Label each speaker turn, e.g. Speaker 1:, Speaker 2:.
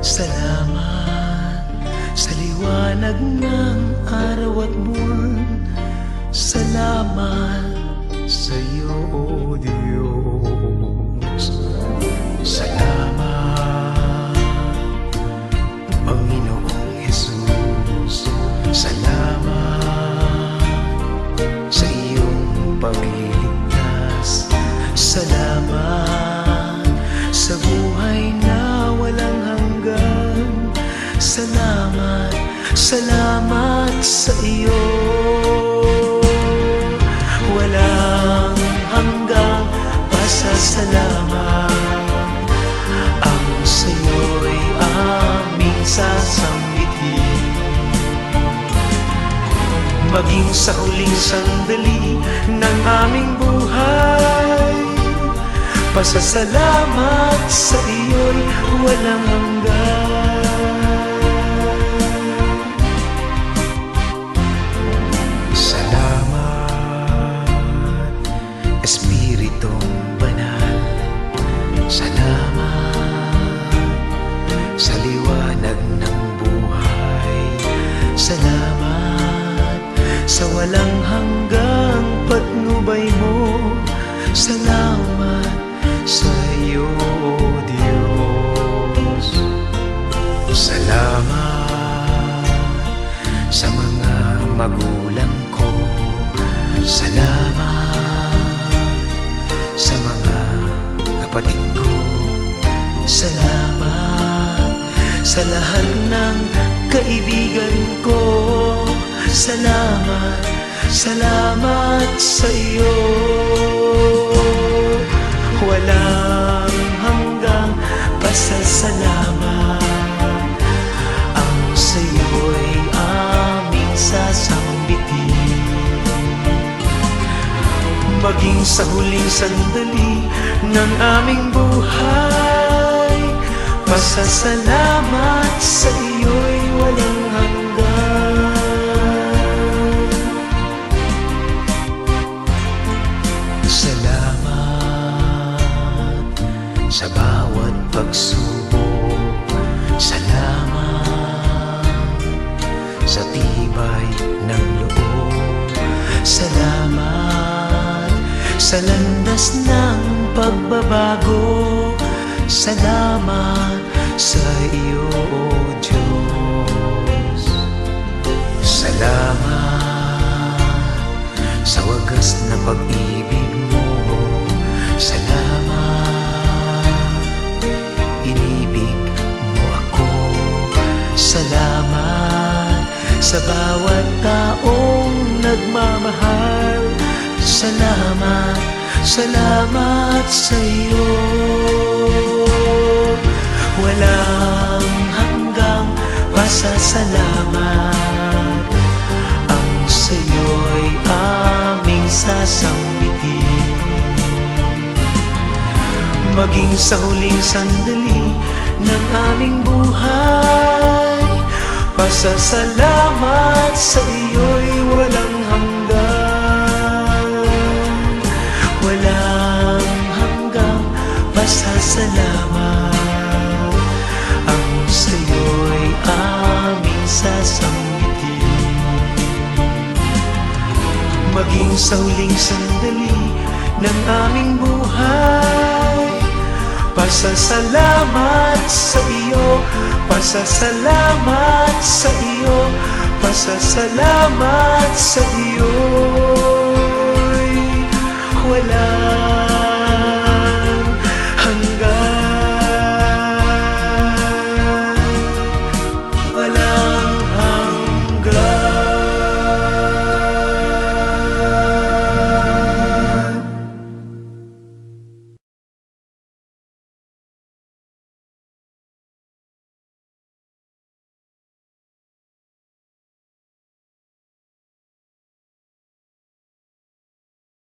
Speaker 1: Salamat sa liwanag ng araw at buwan. Salamat sa iyo, O Diyos. Salamat, Panginoong Jesus. Salamat sa iyong pagliligtas. Salamat sa buhay na walang hanggan. Salamat, salamat sa iyo. Walang hanggang pasasalamat ang sa'yo'y aming sasambitin. Maging sa huling sandali ng aming buhay, pasasalamat sa iyo'y walang hanggan. Salamat, Espiritong Banal. Salamat sa liwanag ng buhay. Salamat sa walang hanggang patnubay mo. Salamat sa iyo, O Diyos. Salamat sa mga magulang ko. Salamat sa mga kapatid ko. Salamat sa lahat ng kaibigan ko. Salamat, salamat sa iyo. Walang hanggang pasasalamat ang sa'yo'y aming sasambitin. Maging sa huling sandali ng aming buhay, pasasalamat sa iyo'y walang hanggan. Salamat sa bawat pagsubok. Salamat sa tibay ng loob. Salamat sa landas ng pagbabago. Salamat sa iyo, O Diyos. Salamat sa wagas na pag-ibig mo. Salamat, inibig mo ako. Salamat sa bawat taong nagmamahal. Salamat, salamat sa iyo. Walang hanggang pasasalamat ang sa'yo'y aming sasambitin. Maging sa huling sandali ng aming buhay, pasasalamat sa iyo'y walang hanggan. Walang hanggang pasasalamat ang sa'yo'y aming sasambitin. Maging sa huling sandali ng aming buhay, pasasalamat sa iyo, pasasalamat sa iyo, pasasalamat sa iyo. Wala